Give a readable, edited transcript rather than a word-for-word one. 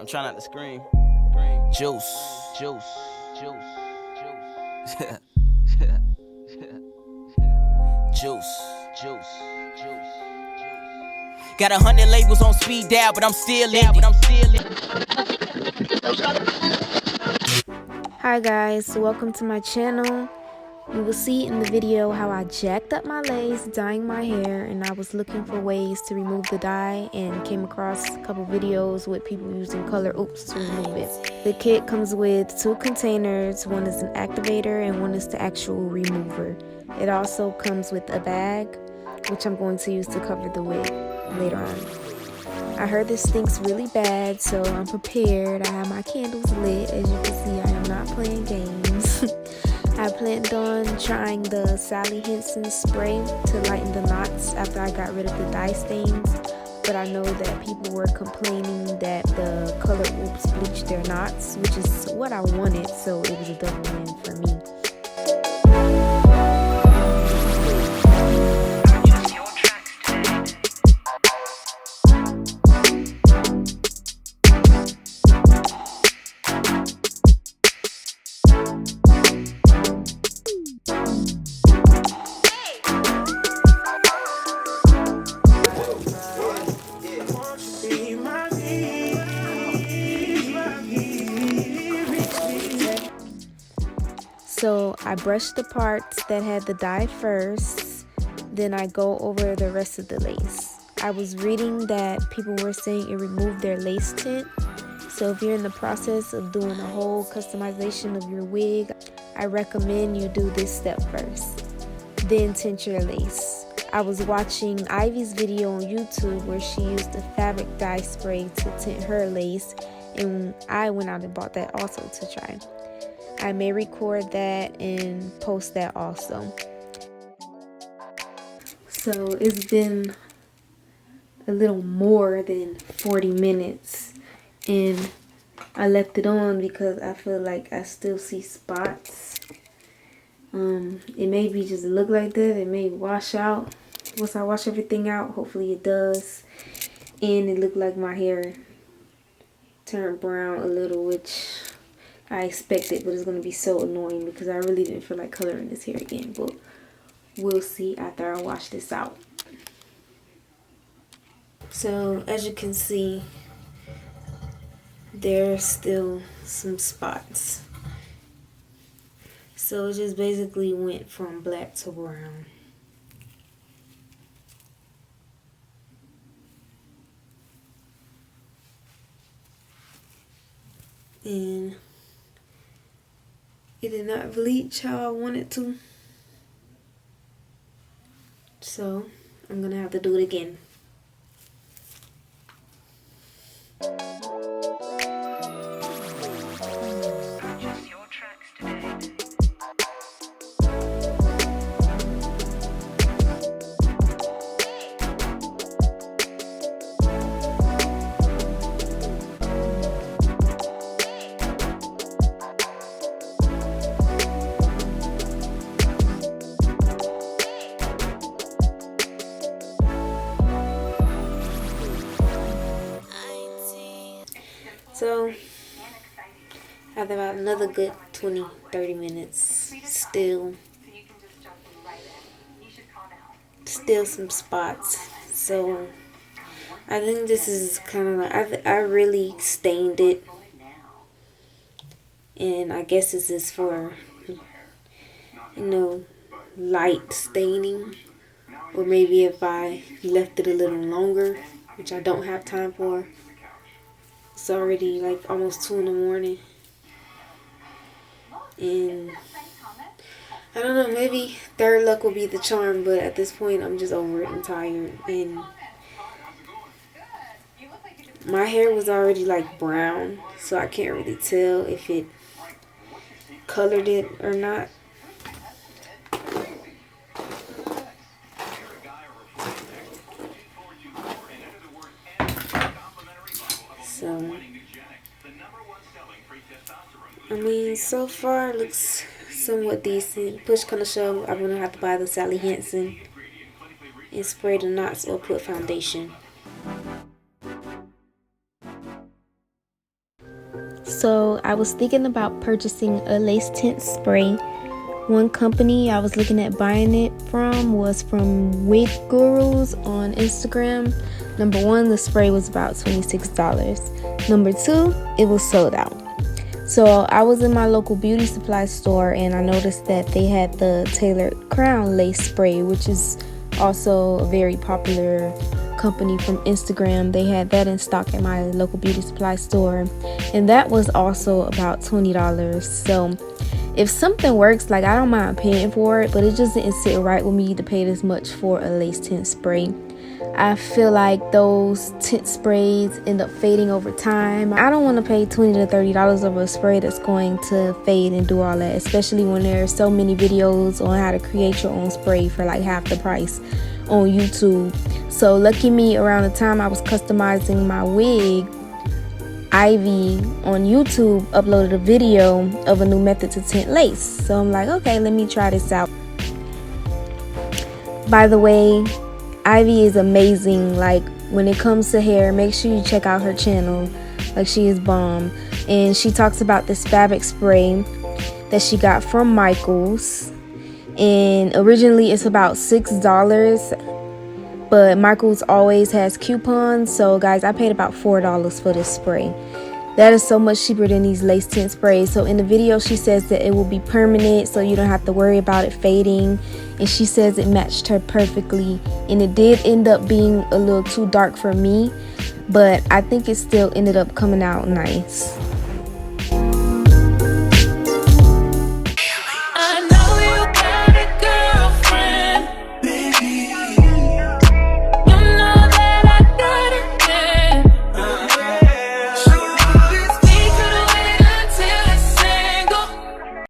I'm trying not to scream. Juice, juice, juice, juice. Juice, juice, juice. Got 100 labels on speed dial, but I'm still in. Hi guys, welcome to my channel. You will see in the video how I jacked up my lace dyeing my hair, and I was looking for ways to remove the dye and came across a couple videos with people using color oops to remove it. The kit comes with 2 containers, one is an activator and one is the actual remover. It also comes with a bag, which I'm going to use to cover the wig later on. I heard this stinks really bad, so I'm prepared. I have my candles lit. As you can see, I am not playing games. I planned on trying the Sally Hansen spray to lighten the knots after I got rid of the dye stains, but I know that people were complaining that the color oops bleached their knots, which is what I wanted, so it was a double win for me. So I brush the parts that had the dye first, then I go over the rest of the lace. I was reading that people were saying it removed their lace tint, so if you're in the process of doing a whole customization of your wig, I recommend you do this step first, then tint your lace. I was watching Ivy's video on YouTube where she used a fabric dye spray to tint her lace, and I went out and bought that also to try. I may record that and post that also. So it's been a little more than 40 minutes and I left it on because I feel like I still see spots. It may be just look like that. It may wash out once I wash everything out. Hopefully it does. And it looked like my hair turned brown a little, which I expected, but it's going to be so annoying because I really didn't feel like coloring this hair again, but we'll see after I wash this out. So as you can see, there's still some spots. So it just basically went from black to brown. And it did not bleach how I wanted to. So I'm gonna have to do it again. So after about another good 20-30 minutes, still some spots. So I think this is kind of like I really stained it, and I guess this is for, you know, light staining, or maybe if I left it a little longer, which I don't have time for. It's already like almost 2 in the morning, and I don't know, maybe third luck will be the charm, but at this point I'm just over it and tired. And my hair was already like brown, so I can't really tell if it colored it or not. So I mean, so far it looks somewhat decent. Push come to shove, I'm gonna have to buy the Sally Hansen and spray the knots or put foundation. So I was thinking about purchasing a lace tint spray. One company I was looking at buying it from was from Wig Gurus on Instagram. Number one, the spray was about $26. Number two, it was sold out. So I was in my local beauty supply store and I noticed that they had the Tailored Crown lace spray, which is also a very popular company from Instagram. They had that in stock at my local beauty supply store, and that was also about $20. So if something works, like, I don't mind paying for it, but it just didn't sit right with me to pay this much for a lace tint spray. I feel like those tint sprays end up fading over time. I don't want to pay $20 to $30 over a spray that's going to fade and do all that, especially when there are so many videos on how to create your own spray for like half the price on YouTube. So lucky me, around the time I was customizing my wig, Ivy on YouTube uploaded a video of a new method to tint lace. So I'm like, okay, let me try this out. By the way, Ivy is amazing. Like, when it comes to hair, make sure you check out her channel. Like, she is bomb. And she talks about this fabric spray that she got from Michaels, and originally it's about $6, but Michaels always has coupons. So guys, I paid about $4 for this spray. That is so much cheaper than these lace tint sprays. So in the video she says that it will be permanent, so you don't have to worry about it fading, and she says it matched her perfectly, and it did end up being a little too dark for me, but I think it still ended up coming out nice.